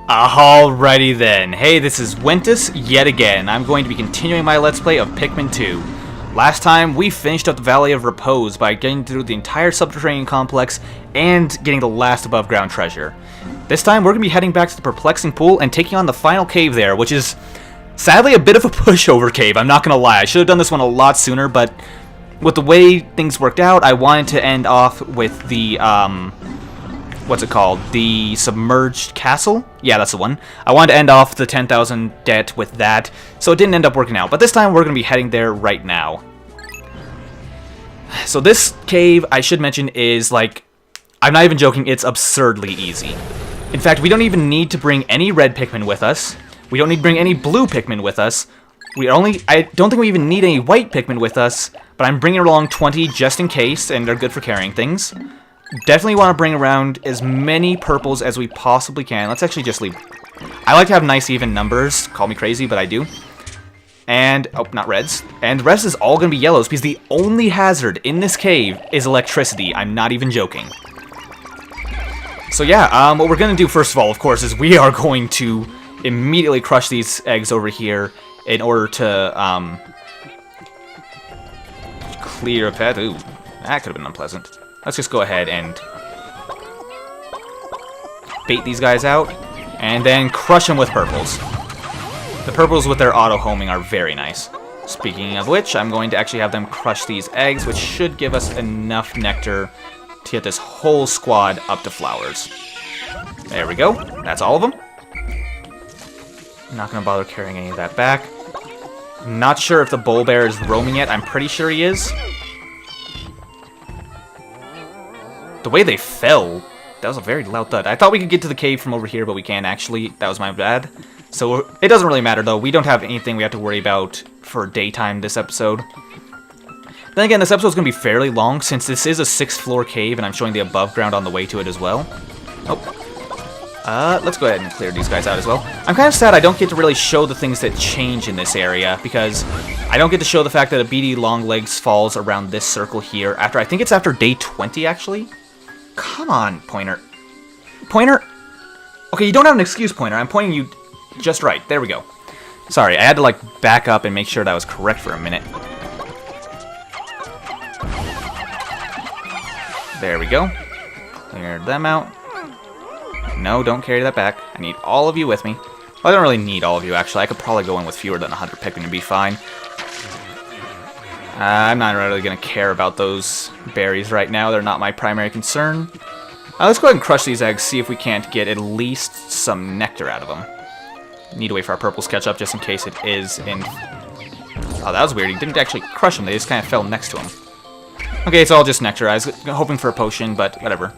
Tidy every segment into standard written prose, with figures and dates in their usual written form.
Alrighty then. Hey, this is Wentus yet again. I'm going to be continuing my Let's Play of Pikmin 2. Last time, we finished up the Valley of Repose by getting through the entire subterranean complex and getting the last above ground treasure. This time, we're going to be heading back to the Perplexing Pool and taking on the final cave there, which is sadly a bit of a pushover cave, I'm not going to lie. I should have done this one a lot sooner, but with the way things worked out, I wanted to end off with the, what's it called? The submerged castle? Yeah, that's the one. I wanted to end off the 10,000 debt with that, so it didn't end up working out. But this time, we're going to be heading there right now. So this cave, I should mention, is like, I'm not even joking, it's absurdly easy. In fact, we don't even need to bring any red Pikmin with us. We don't need to bring any blue Pikmin with us. I don't think we even need any white Pikmin with us, but I'm bringing along 20 just in case, and they're good for carrying things. Definitely want to bring around as many purples as we possibly can. Let's actually just leave. I like to have nice even numbers. Call me crazy, but I do. And, oh, not reds. And the rest is all going to be yellows, because the only hazard in this cave is electricity. I'm not even joking. So yeah, what we're going to do first of all, of course, is we are going to immediately crush these eggs over here in order to, clear a path. Ooh, that could have been unpleasant. Let's just go ahead and bait these guys out, and then crush them with purples. The purples with their auto-homing are very nice. Speaking of which, I'm going to actually have them crush these eggs, which should give us enough nectar to get this whole squad up to flowers. There we go. That's all of them. I'm not going to bother carrying any of that back. Not sure if the bull bear is roaming yet. I'm pretty sure he is. The way they fell, that was a very loud thud. I thought we could get to the cave from over here, but we can't actually. That was my bad. So it doesn't really matter, though. We don't have anything we have to worry about for daytime this episode. Then again, this episode is going to be fairly long, since this is a 6th floor cave, and I'm showing the above ground on the way to it as well. Oh. Let's go ahead and clear these guys out as well. I'm kind of sad I don't get to really show the things that change in this area, because I don't get to show the fact that a BD Longlegs falls around this circle here after, I think it's after day 20, actually. Come on, Pointer. Pointer? Okay, you don't have an excuse, Pointer. I'm pointing you just right. There we go. Sorry, I had to, like, back up and make sure that was correct for a minute. There we go. Clear them out. No, don't carry that back. I need all of you with me. Well, I don't really need all of you, actually. I could probably go in with fewer than 100 Pikmin and be fine. I'm not really going to care about those berries right now. They're not my primary concern. Let's go ahead and crush these eggs, see if we can't get at least some nectar out of them. Need to wait for our purples to catch up just in case it is in... Oh, that was weird. He didn't actually crush them. They just kind of fell next to him. Okay, it's all just nectar. I was hoping for a potion, but whatever.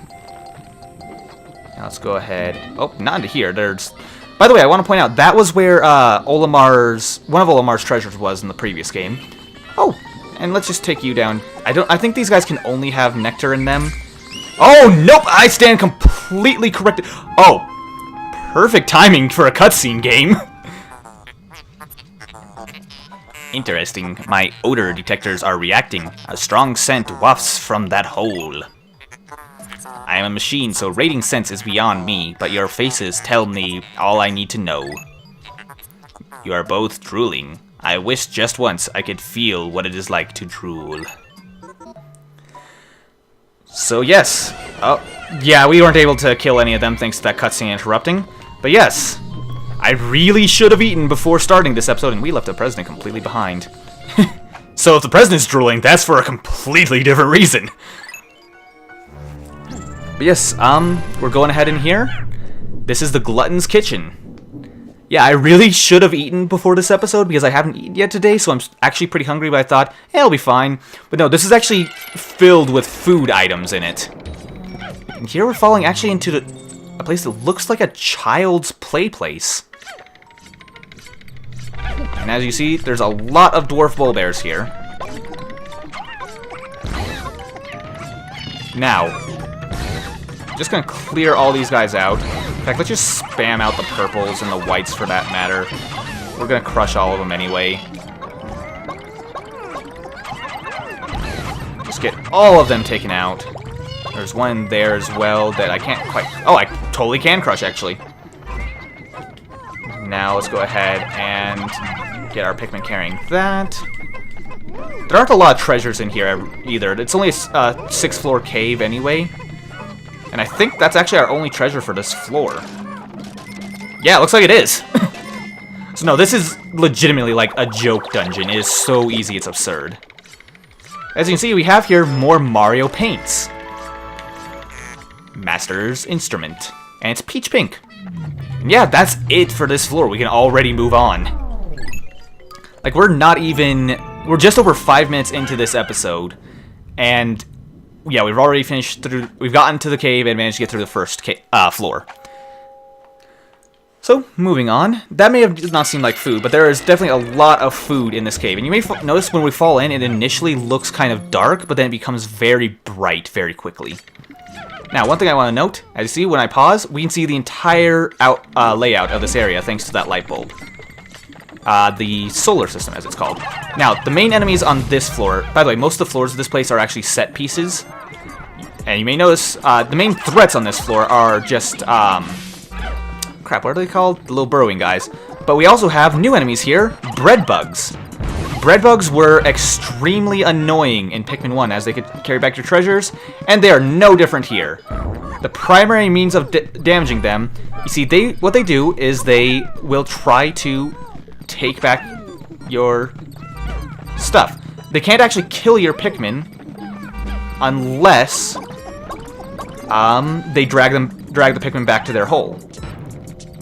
Now let's go ahead. Oh, not into here. There's... By the way, I want to point out, that was where Olimar's... one of Olimar's treasures was in the previous game. Oh! And let's just take you down. I think these guys can only have nectar in them. Oh, nope! I stand completely corrected. Oh, perfect timing for a cutscene game. Interesting. My odor detectors are reacting. A strong scent wafts from that hole. I am a machine, so rating sense is beyond me, but your faces tell me all I need to know. You are both drooling. I wish just once I could feel what it is like to drool. So yes. Oh, yeah, we weren't able to kill any of them thanks to that cutscene interrupting. But yes, I really should have eaten before starting this episode, and we left the president completely behind. So if the president's drooling, that's for a completely different reason. But yes, we're going ahead in here. This is the Glutton's Kitchen. Yeah, I really should have eaten before this episode because I haven't eaten yet today, so I'm actually pretty hungry, but I thought, hey, it'll be fine. But no, this is actually filled with food items in it. And here we're falling actually into a place that looks like a child's play place. And as you see, there's a lot of dwarf bull bears here. Now, I'm just gonna clear all these guys out. In fact, let's just spam out the purples and the whites for that matter. We're gonna crush all of them anyway. Just get all of them taken out. There's one there as well that I can't quite... Oh, I totally can crush, actually. Now let's go ahead and get our Pikmin carrying that. There aren't a lot of treasures in here either. It's only a 6th floor cave anyway. And I think that's actually our only treasure for this floor. Yeah, it looks like it is. So no, this is legitimately like a joke dungeon. It is so easy, it's absurd. As you can see, we have here more Mario paints. Master's Instrument. And it's peach pink. And yeah, that's it for this floor. We can already move on. Like, we're just over 5 minutes into this episode. And yeah, we've already finished through, we've gotten to the cave and managed to get through the first floor. So, moving on. That may have not seemed like food, but there is definitely a lot of food in this cave. And you may notice when we fall in, it initially looks kind of dark, but then it becomes very bright very quickly. Now, one thing I want to note, as you see, when I pause, we can see the entire layout of this area thanks to that light bulb. The solar system, as it's called. Now, the main enemies on this floor, by the way, most of the floors of this place are actually set pieces. And you may notice, the main threats on this floor are just, crap, what are they called? The little burrowing guys. But we also have new enemies here, bread bugs. Bread bugs were extremely annoying in Pikmin 1 as they could carry back your treasures, and they are no different here. The primary means of damaging them, you see, what they do is they will try to take back your stuff. They can't actually kill your Pikmin unless they drag the Pikmin back to their hole.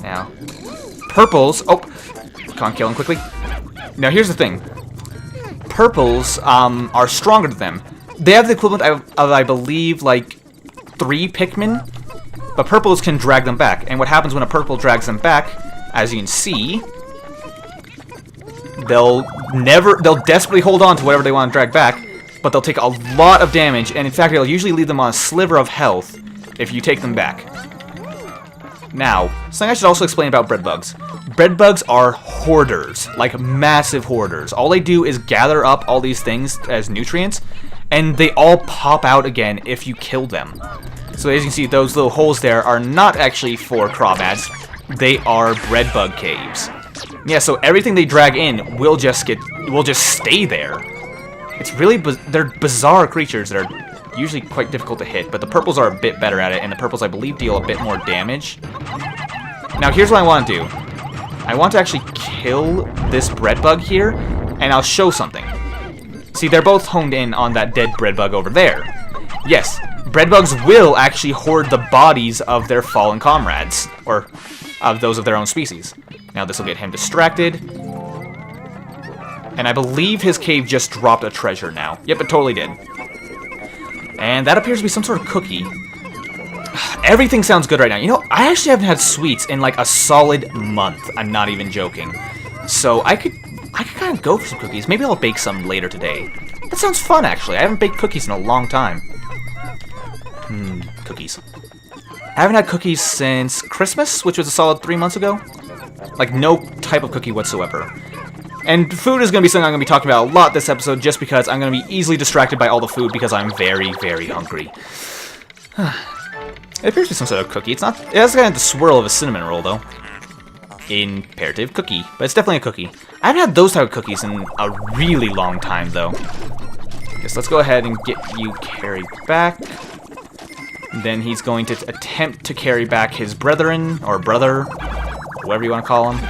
Now, purples... Oh, can't kill him quickly. Now, here's the thing. Purples are stronger than them. They have the equivalent of, I believe, like 3 Pikmin, but purples can drag them back. And what happens when a purple drags them back, as you can see, they'll desperately hold on to whatever they want to drag back, but they'll take a lot of damage, and in fact, it'll usually leave them on a sliver of health if you take them back. Now, something I should also explain about bread bugs. Bread bugs are hoarders, like massive hoarders. All they do is gather up all these things as nutrients, and they all pop out again if you kill them. So as you can see, those little holes there are not actually for crawdads. They are bread bug caves. Yeah, so everything they drag in will just stay there. It's really, they're bizarre creatures that are usually quite difficult to hit, but the purples are a bit better at it, and the purples, I believe, deal a bit more damage. Now, here's what I want to do. I want to actually kill this bread bug here, and I'll show something. See, they're both honed in on that dead bread bug over there. Yes, bread bugs will actually hoard the bodies of their fallen comrades, or of those of their own species. Now, this will get him distracted. And I believe his cave just dropped a treasure now. Yep, it totally did. And that appears to be some sort of cookie. Everything sounds good right now. You know, I actually haven't had sweets in like a solid month. I'm not even joking. So I could kind of go for some cookies. Maybe I'll bake some later today. That sounds fun, actually. I haven't baked cookies in a long time. Cookies. I haven't had cookies since Christmas, which was a solid 3 months ago. Like, no type of cookie whatsoever. And food is going to be something I'm going to be talking about a lot this episode, just because I'm going to be easily distracted by all the food because I'm very, very hungry. It appears to be some sort of cookie. It's not. It has kind of the swirl of a cinnamon roll, though. Imperative cookie, but it's definitely a cookie. I haven't had those type of cookies in a really long time, though. Guess let's go ahead and get you carried back. Then he's going to attempt to carry back his brethren, or brother, whatever you want to call him.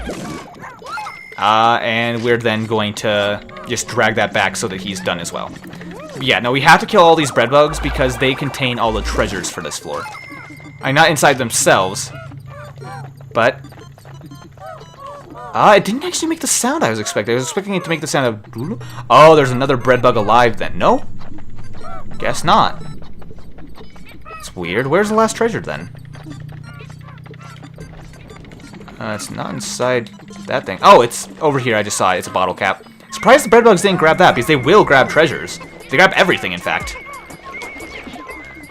And we're then going to just drag that back so that he's done as well. But yeah, no, we have to kill all these bread bugs because they contain all the treasures for this floor. I'm not inside themselves, but it didn't actually make the sound I was expecting. I was expecting it to make the sound of... Oh, there's another bread bug alive then. No? Guess not. It's weird. Where's the last treasure then? It's not inside that thing. Oh, it's over here. I just saw it. It's a bottle cap. Surprised the bread bugs didn't grab that because they will grab treasures. They grab everything, in fact.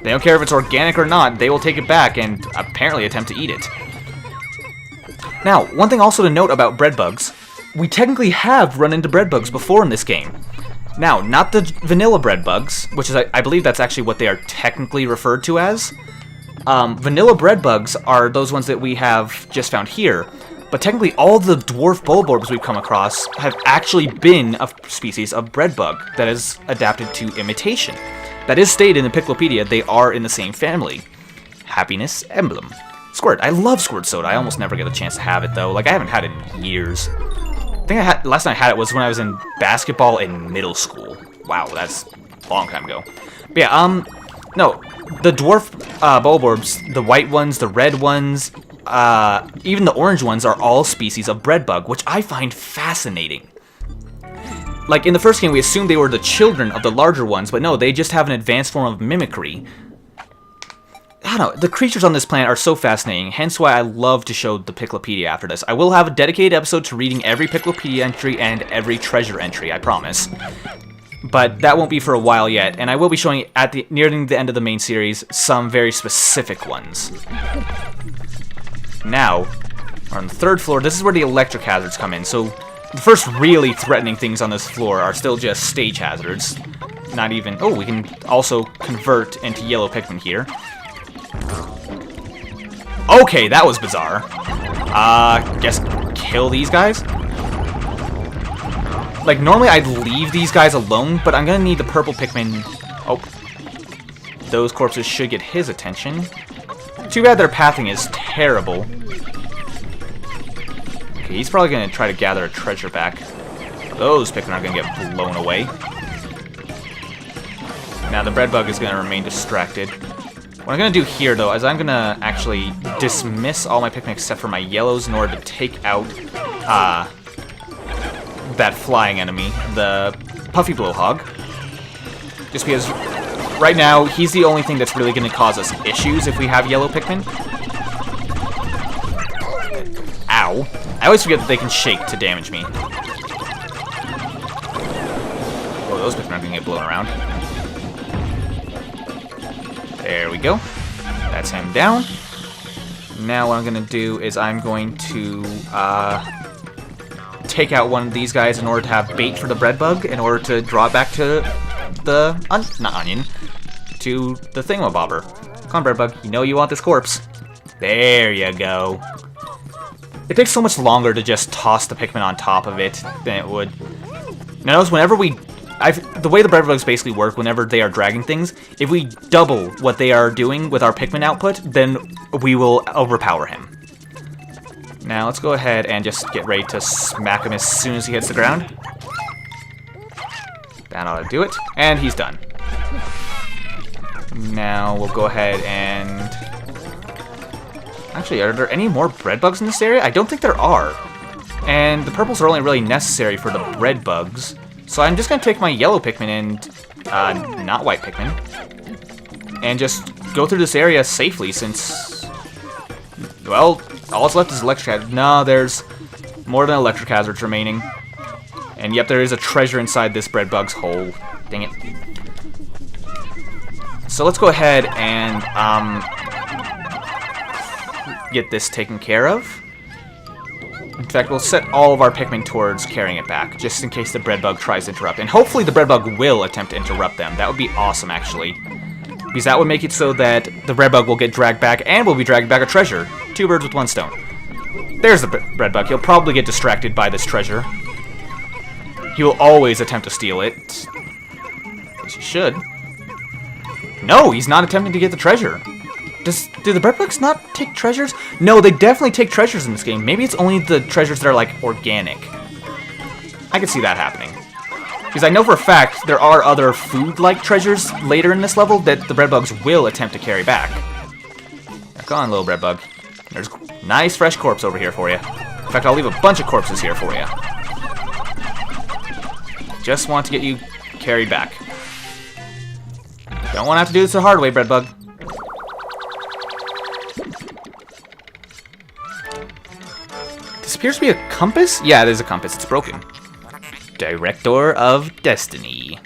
They don't care if it's organic or not. They will take it back and apparently attempt to eat it. Now, one thing also to note about bread bugs. We technically have run into bread bugs before in this game. Now, not the vanilla bread bugs, which is, I believe that's actually what they are technically referred to as. Vanilla bread bugs are those ones that we have just found here. But technically, all the dwarf bulborbs we've come across have actually been a species of bread bug that is adapted to imitation. That is stated in the Piclopedia, they are in the same family. Happiness emblem. Squirt. I love Squirt Soda. I almost never get a chance to have it, though. Like, I haven't had it in years. I think last time I had it was when I was in basketball in middle school. Wow, that's a long time ago. But yeah, no, the dwarf bulborbs, the white ones, the red ones, even the orange ones are all species of bread bug, which I find fascinating. Like, in the first game, we assumed they were the children of the larger ones, but no, they just have an advanced form of mimicry. I don't know, the creatures on this planet are so fascinating, hence why I love to show the Piclopedia after this. I will have a dedicated episode to reading every Piclopedia entry and every treasure entry, I promise. But that won't be for a while yet, and I will be showing, nearing the end of the main series, some very specific ones. Now, we're on the 3rd floor. This is where the electric hazards come in. So the first really threatening things on this floor are still just stage hazards. Not even... Oh, we can also convert into yellow Pikmin here. Okay, that was bizarre. Guess kill these guys? Like, normally I'd leave these guys alone, but I'm gonna need the purple Pikmin... Oh. Those corpses should get his attention. Too bad their pathing is terrible. Okay, he's probably going to try to gather a treasure back. Those Pikmin are going to get blown away. Now the bread bug is going to remain distracted. What I'm going to do here, though, is I'm going to actually dismiss all my Pikmin except for my yellows in order to take out that flying enemy, the Puffy Blowhog. Just because... right now, he's the only thing that's really going to cause us issues if we have yellow Pikmin. Ow. I always forget that they can shake to damage me. Oh, those Pikmin are going to get blown around. There we go. That's him down. Now what I'm going to do is I'm going to take out one of these guys in order to have bait for the bread bug, in order to draw it back to the... not onion. To the thingamabobber. Come on, bread bug. You know you want this corpse. There you go. It takes so much longer to just toss the Pikmin on top of it than it would. Notice whenever we... the way the bread bugs basically work, whenever they are dragging things, if we double what they are doing with our Pikmin output, then we will overpower him. Now let's go ahead and just get ready to smack him as soon as he hits the ground. That ought to do it. And he's done. Now we'll go ahead and... Actually, are there any more bread bugs in this area? I don't think there are. And the purples are only really necessary for the bread bugs. So I'm just going to take my yellow Pikmin and... not white Pikmin. And just go through this area safely since... Well, all that's left is electric hazards. No, there's more than electric hazards remaining. And yep, there is a treasure inside this bread bug's hole. Dang it. So let's go ahead and get this taken care of. In fact, we'll set all of our Pikmin towards carrying it back, just in case the bread bug tries to interrupt. And hopefully the bread bug will attempt to interrupt them. That would be awesome, actually. Because that would make it so that the bread bug will get dragged back, and we'll be dragging back a treasure. 2 birds with 1 stone. There's the bread bug. He'll probably get distracted by this treasure. He will always attempt to steal it. At least he should. No, he's not attempting to get the treasure. Do the bread bugs not take treasures? No, they definitely take treasures in this game. Maybe it's only the treasures that are, like, organic. I could see that happening. Because I know for a fact there are other food-like treasures later in this level that the bread bugs will attempt to carry back. Now, come on, little bread bug. There's a nice fresh corpse over here for you. In fact, I'll leave a bunch of corpses here for you. Just want to get you carried back. Don't want to have to do this the hard way, bread bug. This appears to be a compass? Yeah, it is a compass. It's broken. Director of Destiny.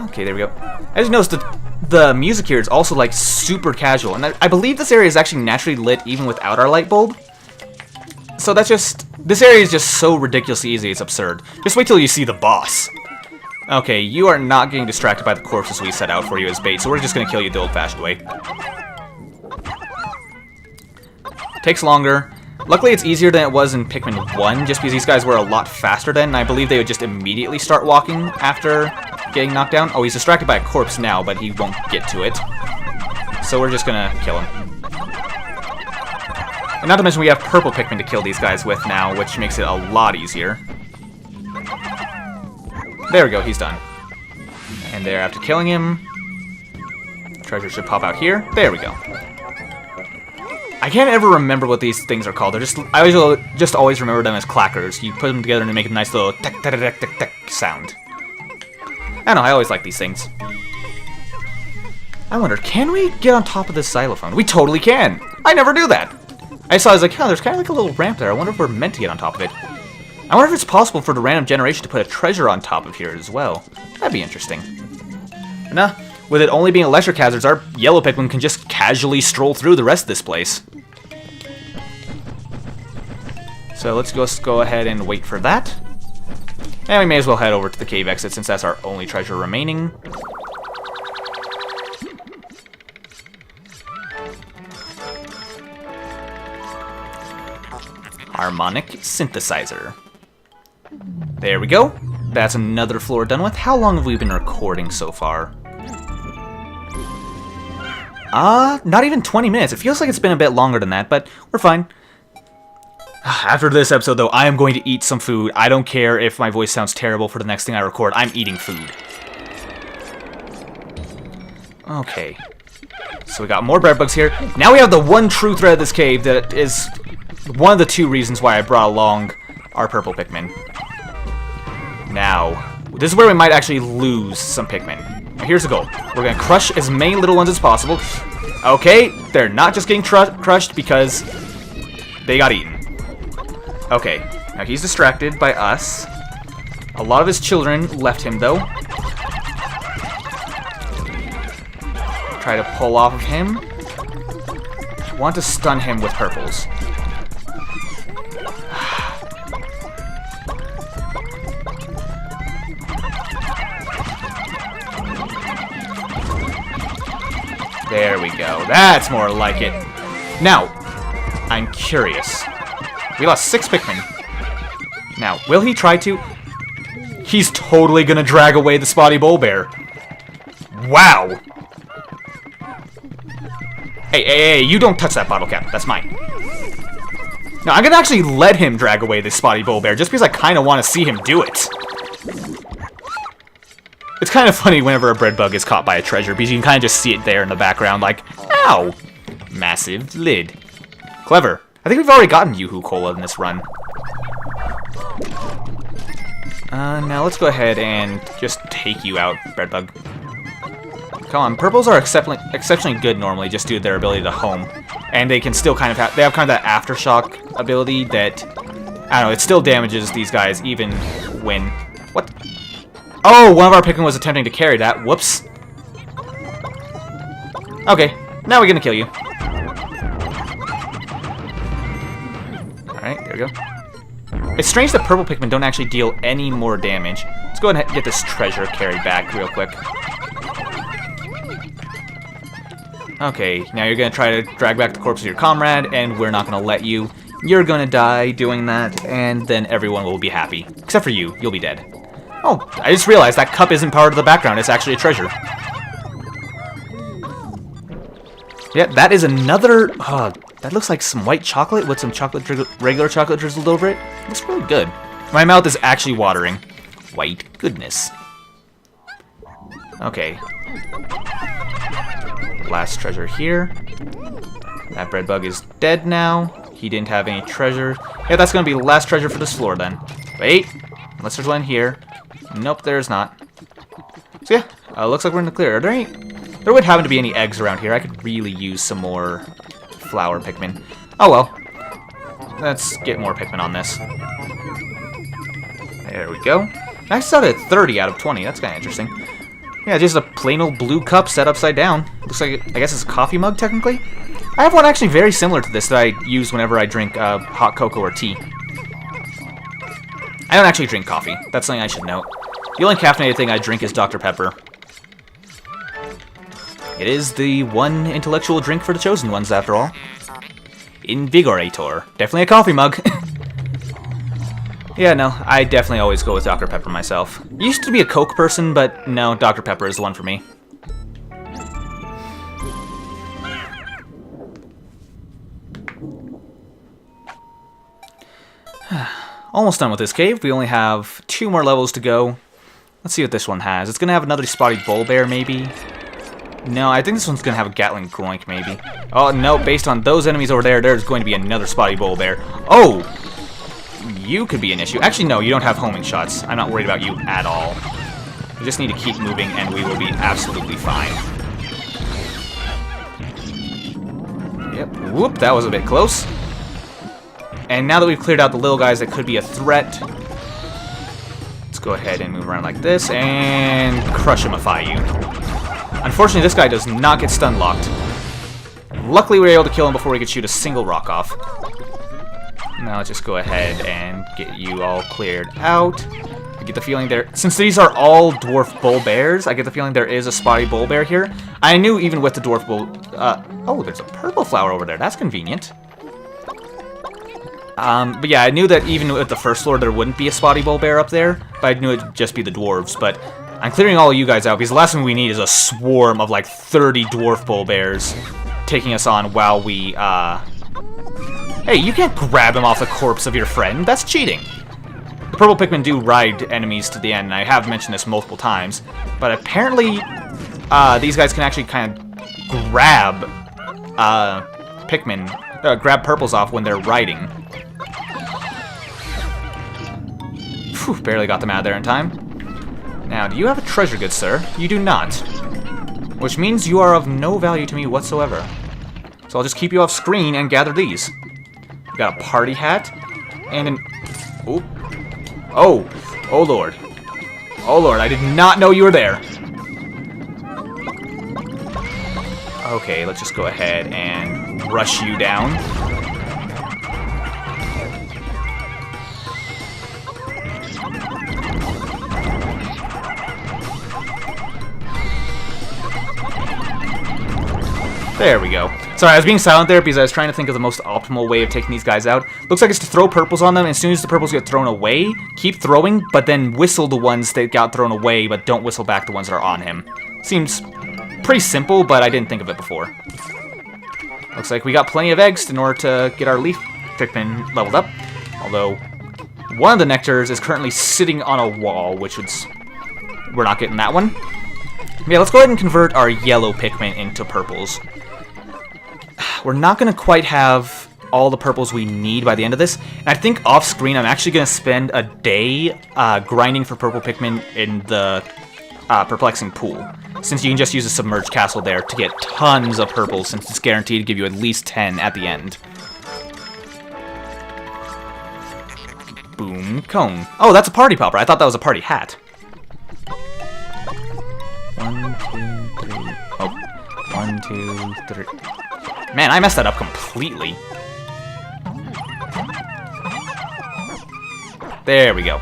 Okay, there we go. I just noticed that the music here is also, like, super casual. And I believe this area is actually naturally lit even without our light bulb. So that's just... This area is just so ridiculously easy, it's absurd. Just wait till you see the boss. Okay, you are not getting distracted by the corpses we set out for you as bait, so we're just gonna kill you the old-fashioned way. Takes longer. Luckily, it's easier than it was in Pikmin 1, just because these guys were a lot faster then, and I believe they would just immediately start walking after getting knocked down. Oh, he's distracted by a corpse now, but he won't get to it. So we're just gonna kill him. And not to mention we have purple Pikmin to kill these guys with now, which makes it a lot easier. There we go, he's done. And there, after killing him, treasure should pop out here. There we go. I can't ever remember what these things are called. They're I just always remember them as clackers. You put them together and they make a nice little tick tick tick tick tick sound. I don't know, I always like these things. I wonder, can we get on top of this xylophone? We totally can! I never do that! I was like, oh, there's kind of like a little ramp there. I wonder if we're meant to get on top of it. I wonder if it's possible for the random generation to put a treasure on top of here as well. That'd be interesting. Nah, with it only being electric hazards, our yellow Pikmin can just casually stroll through the rest of this place. So let's go ahead and wait for that. And we may as well head over to the cave exit since that's our only treasure remaining. Harmonic synthesizer. There we go. That's another floor done with. How long have we been recording so far? Not even 20 minutes. It feels like it's been a bit longer than that, but we're fine. After this episode, though, I am going to eat some food. I don't care if my voice sounds terrible for the next thing I record. I'm eating food. Okay. So we got more bread bugs here. Now we have the one true thread of this cave that is one of the two reasons why I brought along our purple Pikmin. Now, this is where we might actually lose some Pikmin. Now, here's the goal. We're going to crush as many little ones as possible. Okay, they're not just getting crushed because they got eaten. Okay, now he's distracted by us. A lot of his children left him, though. Try to pull off of him. Want to stun him with purples. There we go. That's more like it. Now, I'm curious. We lost 6 Pikmin. Now, will he try to? He's totally gonna drag away the Spotty Bull Bear. Wow! Hey, you don't touch that bottle cap. That's mine. Now, I'm gonna actually let him drag away the Spotty Bull Bear, just because I kind of want to see him do it. It's kind of funny whenever a bread bug is caught by a treasure, because you can kind of just see it there in the background, like, ow! Massive lid. Clever. I think we've already gotten Yoo-Hoo Cola in this run. Now let's go ahead and just take you out, breadbug. Come on, purples are exceptionally good normally, just due to their ability to home. And they can still kind of have, they have kind of that aftershock ability that, I don't know, it still damages these guys even when, what? Oh, one of our Pikmin was attempting to carry that, whoops. Okay, now we're gonna kill you. Alright, there we go. It's strange that purple Pikmin don't actually deal any more damage. Let's go ahead and get this treasure carried back real quick. Okay, now you're gonna try to drag back the corpse of your comrade, and we're not gonna let you. You're gonna die doing that, and then everyone will be happy. Except for you, you'll be dead. Oh, I just realized that cup isn't part of the background, it's actually a treasure. Yeah, that is another... that looks like some white chocolate with some regular chocolate drizzled over it. Looks really good. My mouth is actually watering. White goodness. Okay. Last treasure here. That bread bug is dead now. He didn't have any treasure. Yeah, that's going to be the last treasure for this floor then. Wait. Unless there's one here. Nope, there's not. So yeah, looks like we're in the clear. Are there any... There would happen to be any eggs around here. I could really use some more flower Pikmin. Oh well. Let's get more Pikmin on this. There we go. I saw that 30 out of 20. That's kind of interesting. Yeah, just a plain old blue cup set upside down. Looks like, I guess it's a coffee mug, technically. I have one actually very similar to this that I use whenever I drink hot cocoa or tea. I don't actually drink coffee. That's something I should note. The only caffeinated thing I drink is Dr. Pepper. It is the one intellectual drink for the chosen ones, after all. Invigorator. Definitely a coffee mug. Yeah, no, I definitely always go with Dr. Pepper myself. Used to be a Coke person, but no, Dr. Pepper is the one for me. Almost done with this cave. We only have 2 more levels to go. Let's see what this one has. It's going to have another spotty bull bear, maybe. No, I think this one's going to have a Gatling Groink, maybe. Oh, no, based on those enemies over there, there's going to be another spotty bull bear. Oh! You could be an issue. Actually, no, you don't have homing shots. I'm not worried about you at all. We just need to keep moving, and we will be absolutely fine. Yep. Whoop, that was a bit close. And now that we've cleared out the little guys that could be a threat, let's go ahead and move around like this and crushimify you. Unfortunately, this guy does not get stun locked. Luckily, we were able to kill him before he could shoot a single rock off. Now let's just go ahead and get you all cleared out. I get the feeling there, since these are all dwarf bull bears, I get the feeling there is a spotty bull bear here. I knew even with the dwarf bull, oh, there's a purple flower over there. That's convenient. But yeah, I knew that even with the first floor there wouldn't be a spotty bull bear up there, but I knew it'd just be the dwarves. But I'm clearing all of you guys out because the last thing we need is a swarm of like 30 dwarf bull bears taking us on while we, Hey, you can't grab him off the corpse of your friend. That's cheating. The purple Pikmin do ride enemies to the end, and I have mentioned this multiple times, but apparently these guys can actually kind of grab Pikmin, grab purples off when they're riding. Phew, barely got them out of there in time. Now, do you have a treasure, good sir? You do not. Which means you are of no value to me whatsoever. So I'll just keep you off screen and gather these. We got a party hat, and an... Oop. Oh. Oh, Lord. Oh, Lord, I did not know you were there. Okay, let's just go ahead and rush you down. There we go. Sorry, I was being silent there because I was trying to think of the most optimal way of taking these guys out. Looks like it's to throw purples on them, and as soon as the purples get thrown away, keep throwing, but then whistle the ones that got thrown away, but don't whistle back the ones that are on him. Seems pretty simple, but I didn't think of it before. Looks like we got plenty of eggs in order to get our leaf Pikmin leveled up. Although, one of the nectars is currently sitting on a wall, which is... We're not getting that one. Yeah, let's go ahead and convert our yellow Pikmin into purples. We're not going to quite have all the purples we need by the end of this. And I think off-screen I'm actually going to spend a day grinding for purple Pikmin in the perplexing pool. Since you can just use a submerged castle there to get tons of purples, since it's guaranteed to give you at least 10 at the end. Boom cone. Oh, that's a party popper. I thought that was a party hat. 1, 2, 3. Oh, 1, 2, 3. Man, I messed that up completely. There we go.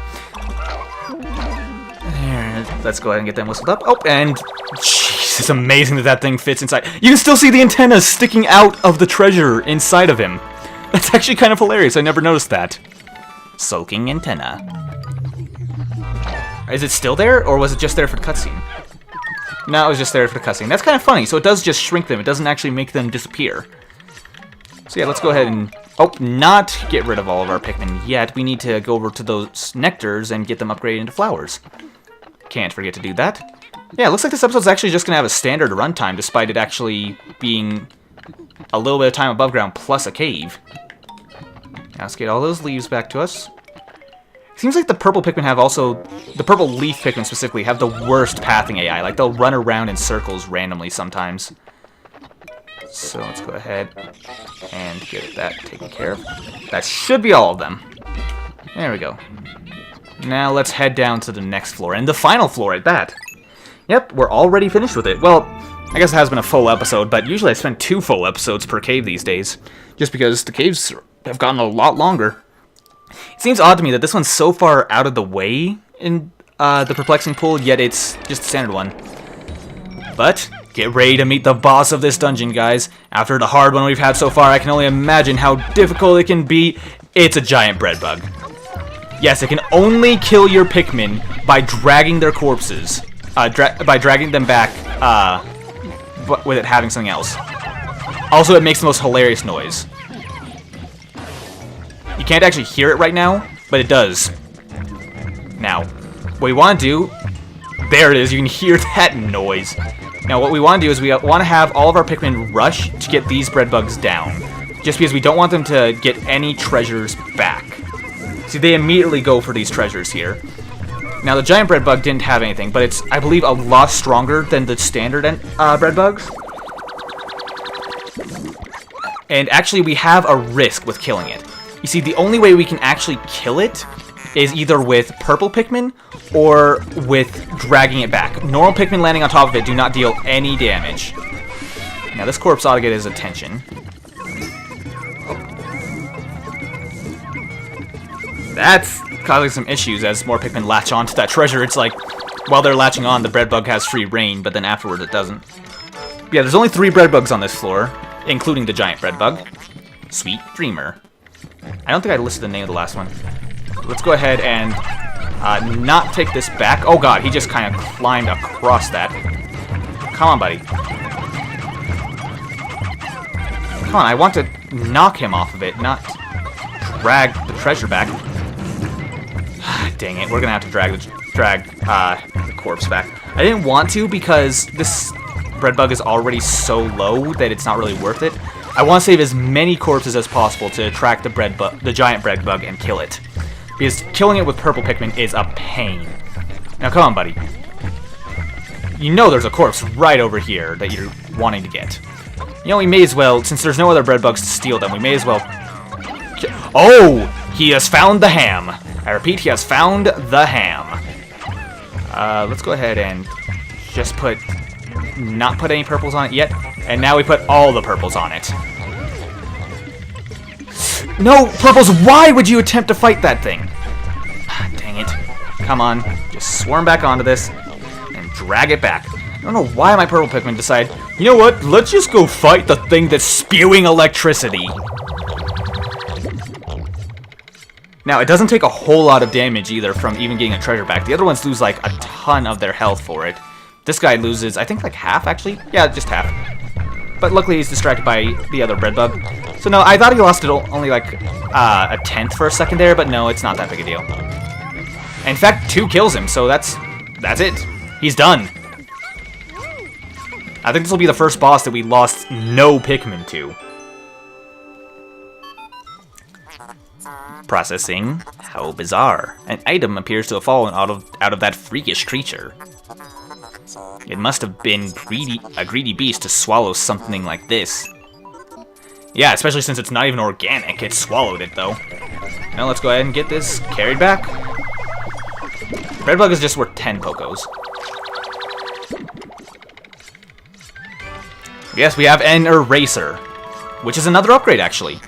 There, let's go ahead and get them whistled up. Oh, and jeez, it's amazing that that thing fits inside. You can still see the antennas sticking out of the treasure inside of him. That's actually kind of hilarious. I never noticed that. Sulking antenna. Is it still there, or was it just there for the cutscene? No, it was just there for the cutscene. That's kind of funny. So it does just shrink them. It doesn't actually make them disappear. So yeah, let's go ahead and... Oh, not get rid of all of our Pikmin yet. We need to go over to those nectars and get them upgraded into flowers. Can't forget to do that. Yeah, it looks like this episode's actually just going to have a standard runtime, despite it actually being a little bit of time above ground plus a cave. Now let's get all those leaves back to us. Seems like the purple Pikmin have also... The purple leaf Pikmin specifically have the worst pathing AI. Like, they'll run around in circles randomly sometimes. So let's go ahead and get that taken care of. That should be all of them. There we go. Now let's head down to the next floor, and the final floor at that. Yep, we're already finished with it. Well, I guess it has been a full episode, but usually I spend 2 full episodes per cave these days. Just because the caves have gotten a lot longer. It seems odd to me that this one's so far out of the way in the perplexing pool, yet it's just a standard one. But Get ready to meet the boss of this dungeon, guys. After the hard one we've had so far, I can only imagine how difficult it can be. It's a giant bread bug. Yes, it can only kill your Pikmin by dragging their corpses. By dragging them back, with it having something else. Also, it makes the most hilarious noise. You can't actually hear it right now, but it does. Now, what we want to do... There it is, you can hear that noise. Now, what we want to do is we want to have all of our Pikmin rush to get these bread bugs down. Just because we don't want them to get any treasures back. See, they immediately go for these treasures here. Now, the giant bread bug didn't have anything, but it's, I believe, a lot stronger than the standard bread bugs. And actually, we have a risk with killing it. You see, the only way we can actually kill it is either with purple Pikmin or with dragging it back. Normal Pikmin landing on top of it do not deal any damage. Now, this corpse ought to get his attention. That's causing some issues as more Pikmin latch onto that treasure. It's like, while they're latching on, the bread bug has free reign, but then afterwards it doesn't. Yeah, there's only 3 bread bugs on this floor, including the giant bread bug. Sweet Dreamer. I don't think I listed the name of the last one. Let's go ahead and not take this back. Oh god, he just kind of climbed across that. Come on, buddy. Come on, I want to knock him off of it, not drag the treasure back. Dang it, we're gonna have to drag the corpse back. I didn't want to because this bread bug is already so low that it's not really worth it. I want to save as many corpses as possible to attract the giant bread bug and kill it. Because killing it with purple Pikmin is a pain. Now come on, buddy. You know there's a corpse right over here that you're wanting to get. You know, we may as well, since there's no other bread bugs to steal them, we may as well... Oh! He has found the ham! I repeat, he has found the ham. Let's go ahead and just not put any purples on it yet. And now we put all the purples on it. No, purples, why would you attempt to fight that thing? Dang it. Come on, just swarm back onto this and drag it back. I don't know why my purple Pikmin decide, you know what, let's just go fight the thing that's spewing electricity. Now, it doesn't take a whole lot of damage either from even getting a treasure back. The other ones lose like a ton of their health for it. This guy loses, I think, like half, actually. Yeah, just half. But luckily, he's distracted by the other bread bug. So no, I thought he lost it only like a tenth for a second there, but no, it's not that big a deal. In fact, 2 kills him, so that's it. He's done. I think this will be the first boss that we lost no Pikmin to. Processing. How bizarre. An item appears to have fallen out of that freakish creature. It must have been a greedy beast to swallow something like this. Yeah, especially since it's not even organic. It swallowed it, though. Now let's go ahead and get this carried back. Bread bug is just worth 10 Pokos. Yes, we have an eraser, which is another upgrade, actually.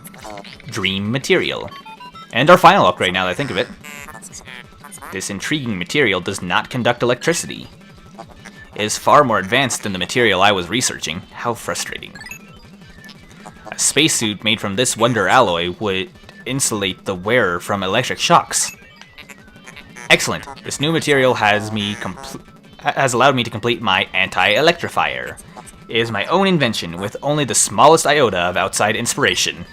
Dream material. And our final upgrade, now that I think of it. This intriguing material does not conduct electricity. It is far more advanced than the material I was researching. How frustrating. A spacesuit made from this wonder alloy would insulate the wearer from electric shocks. Excellent. This new material has allowed me to complete my anti-electrifier. It is my own invention with only the smallest iota of outside inspiration.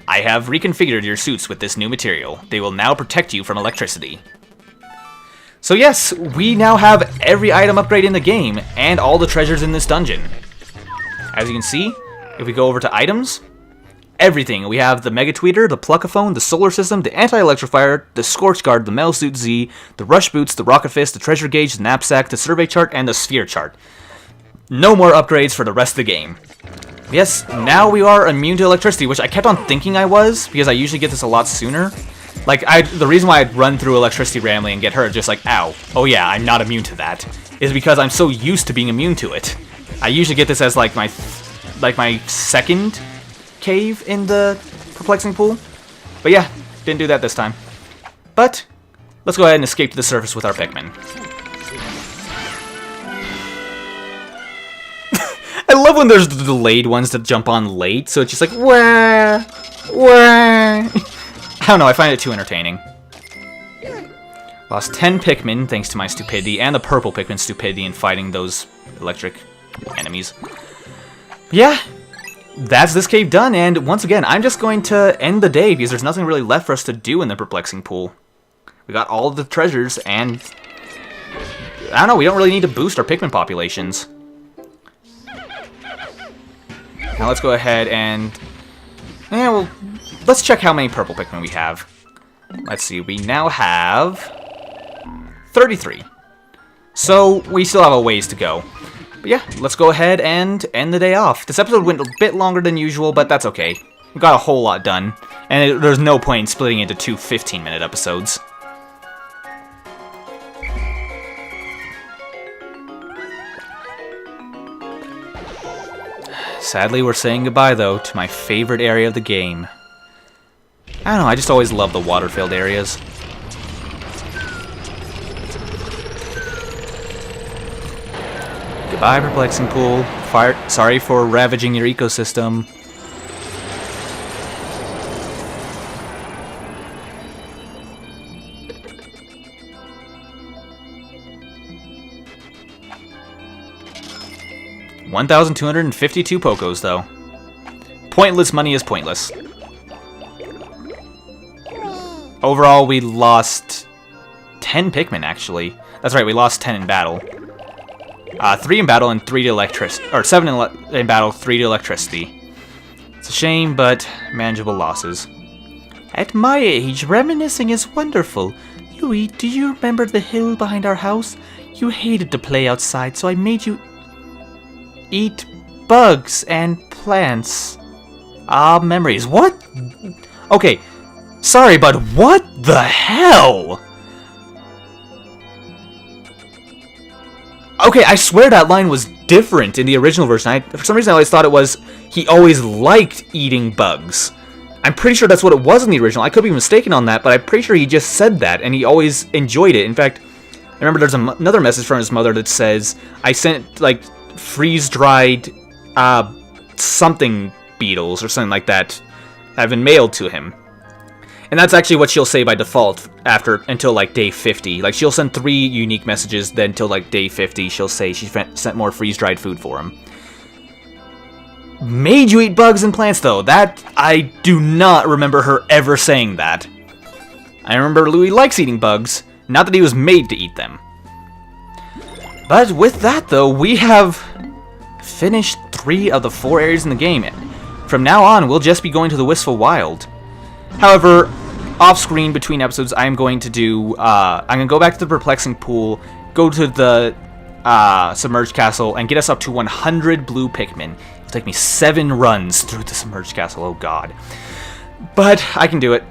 I have reconfigured your suits with this new material. They will now protect you from electricity. So yes, we now have every item upgrade in the game, and all the treasures in this dungeon. As you can see, if we go over to items, everything. We have the Mega Tweeter, the Pluckaphone, the Solar System, the Anti-Electrifier, the Scorch Guard, the Metal Suit Z, the Rush Boots, the Rocket Fist, the Treasure Gauge, the Knapsack, the Survey Chart, and the Sphere Chart. No more upgrades for the rest of the game. Yes, now we are immune to electricity, which I kept on thinking I was, because I usually get this a lot sooner. Like, the reason why I'd run through electricity randomly and get hurt, just like, ow, oh yeah, I'm not immune to that, is because I'm so used to being immune to it. I usually get this as, like, my second cave in the perplexing pool. But yeah, didn't do that this time. But, let's go ahead and escape to the surface with our Pikmin. love when there's the delayed ones that jump on late, so it's just like, wah, wah. I don't know, I find it too entertaining. Lost 10 Pikmin thanks to my stupidity, and the purple Pikmin's stupidity in fighting those electric enemies. Yeah, that's this cave done, and once again, I'm just going to end the day because there's nothing really left for us to do in the perplexing pool. We got all of the treasures, and I don't know, we don't really need to boost our Pikmin populations. Now let's go ahead and... yeah, well, let's check how many purple Pikmin we have. Let's see, we now have 33. So we still have a ways to go. But yeah, let's go ahead and end the day off. This episode went a bit longer than usual, but that's okay. We got a whole lot done. And there's no point in splitting into two 15-minute episodes. Sadly, we're saying goodbye, though, to my favorite area of the game. I don't know, I just always love the water-filled areas. Goodbye, perplexing pool. Sorry for ravaging your ecosystem. $1,252 Pokos, though. Pointless money is pointless. Overall, we lost 10 Pikmin, actually. That's right, we lost 10 in battle. 3 in battle and 3 to electricity. Or 7 in battle, 3 to electricity. It's a shame, but manageable losses. At my age, reminiscing is wonderful. Louis, do you remember the hill behind our house? You hated to play outside, so I made you eat bugs and plants. Ah, memories. What? Okay, sorry, but what the hell? Okay, I swear that line was different in the original version. For some reason, I always thought it was he always liked eating bugs. I'm pretty sure that's what it was in the original. I could be mistaken on that, but I'm pretty sure he just said that, and he always enjoyed it. In fact, I remember there's another message from his mother that says, I sent, like, freeze-dried, something beetles or something like that have been mailed to him. And that's actually what she'll say by default until like day 50. Like, she'll send 3 unique messages, then until like day 50 she'll say she sent more freeze-dried food for him. Made you eat bugs and plants, though. That, I do not remember her ever saying that. I remember Louis likes eating bugs, not that he was made to eat them. But with that, though, we have finished 3 of the 4 areas in the game. From now on, we'll just be going to the Wistful Wild. However, off-screen between episodes, I'm going to do, I'm going to go back to the Perplexing Pool, go to the Submerged Castle, and get us up to 100 blue Pikmin. It'll take me 7 runs through the Submerged Castle, oh god. But I can do it.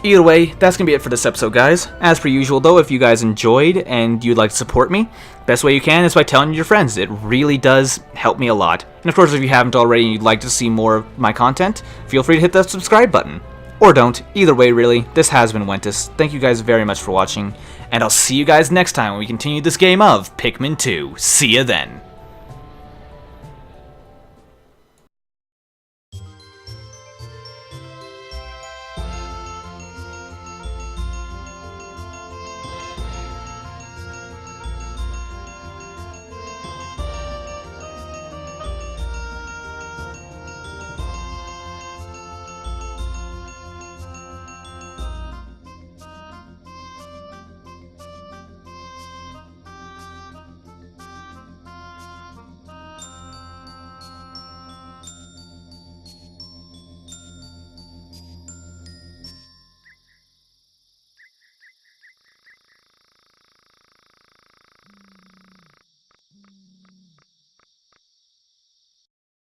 Either way, that's going to be it for this episode, guys. As per usual, though, if you guys enjoyed and you'd like to support me, best way you can is by telling your friends. It really does help me a lot. And of course, if you haven't already and you'd like to see more of my content, feel free to hit that subscribe button. Or don't. Either way, really. This has been Wentus. Thank you guys very much for watching, and I'll see you guys next time when we continue this game of Pikmin 2. See ya then.